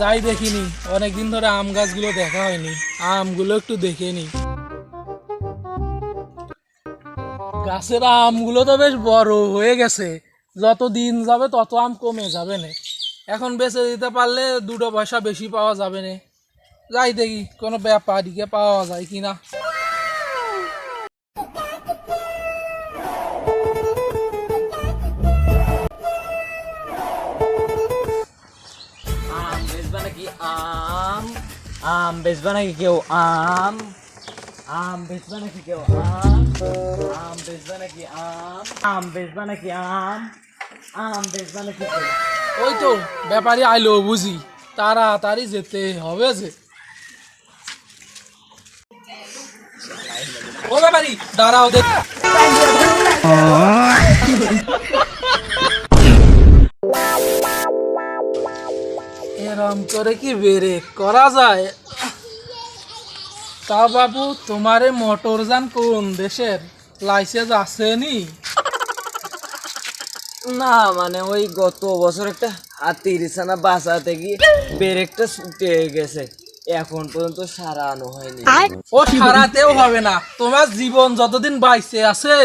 যাই দেখিনি, অনেকদিন ধরে আম গাছগুলো দেখা হয়নি, আমগুলো একটু দেখে নি। গাছের আমগুলো তো বেশ বড় হয়ে গেছে, যত দিন যাবে তত আম কমে যাবে না। এখন বেচে দিতে পারলে দুটো পয়সা বেশি পাওয়া যাবে না। যাই দেখি কোনো ব্যাপারীকে পাওয়া যায় কিনা। আম বেচবা নাকি আম? আম বেচবা নাকি কেউ আম? আম বেচবা নাকি কেউ আম? আম বেচবা নাকি আম? আম বেচবা নাকি আম? আম বেচবা নাকি কেউ? ওই তো ব্যাপারী আইলো বুঝি, তাড়াতাড়ি যেতে হবে যে। ও ব্যাপারী দাঁড়াও দেখ। এরম করে কি ব্রেক করা যায়? তা বাবু, তোমারে মোটর যান কোন দেশের, লাইসেন্স আছে নি? না মানে ওই গত বছর একটা হাতির ছানা বাঁচাতে গিয়ে ব্রেকটা ছুটে গেছে, এখন পর্যন্ত সারানো হয়নি। ও সারাতেও হবে না, তোমার জীবন যতদিন বাইসে আছে।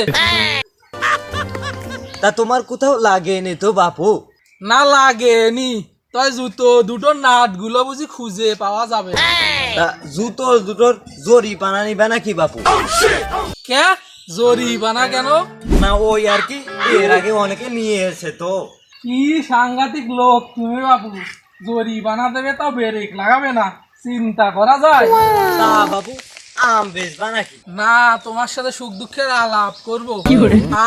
তা তোমার কোথাও লাগেনি তো বাপু? না লাগেনি, তাই জুতো দুটো নাট গুলো বুঝি খুঁজে পাওয়া যাবে না। তা জুতো দুটোর জরিপানা নিবে নাকি বাপু? কে জরিমানা কেন? না ওই আর কি, এর আগে অনেকে নিয়ে এসে তো। কি সাংঘাতিক লোক তুমি বাবু, জরিমানা দেবে তাও ব্রেক লাগাবে না, চিন্তা করা যায়? তা বাবু আম বেচবা নাকি? না, তোমার সাথে সুখ দুঃখের আলাপ করবো,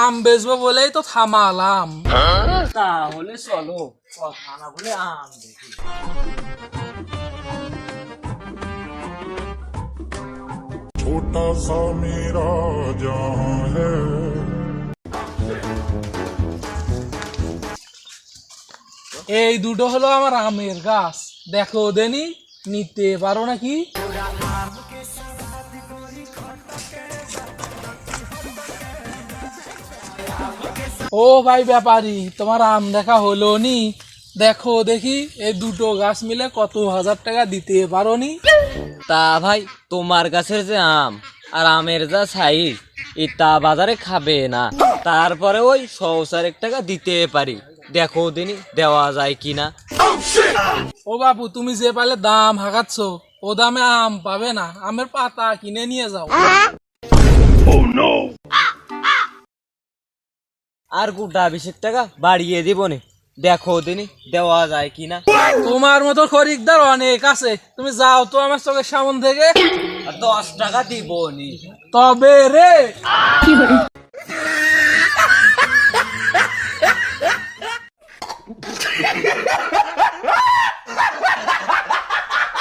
আম বেচবো বলেই তো থামালাম। তাহলে চলো, কথা না বলে আম দেখি। छोटा सा मेरा जहां है। এই দুটো হলো আমার আমের গাছ, দেখো দেনি নিতে পারো নাকি? ও ভাই ব্যাপারী, তোমার আম দেখা হলো নি? দেখো দেখি এই দুটো গাছ মিলে কত হাজার টাকা দিতে পারো নি? তা ভাই তোমার গাছের যে আম আর আমের যা সাইজ, এটা বাজারে খাবে না, তারপরে ওই 100-1 টাকা দিতে পারি, দেখো দিনই দেওয়া যায় কিনা। ও বাপু, তুমি যে পারলে দাম হাঁকাচ্ছ, ও দামে আম পাবে না, আমের পাতা কিনে নিয়ে যাও। আর গোটা 20 টাকা বাড়িয়ে দিব নি, দেখো দিনই দেওয়া যায় কিনা। তোমার মতো খরিদ্দার অনেক আছে, তুমি যাও তো আমার চোখের সামন থেকে। আর 10 টাকা দিব নি। তবে রে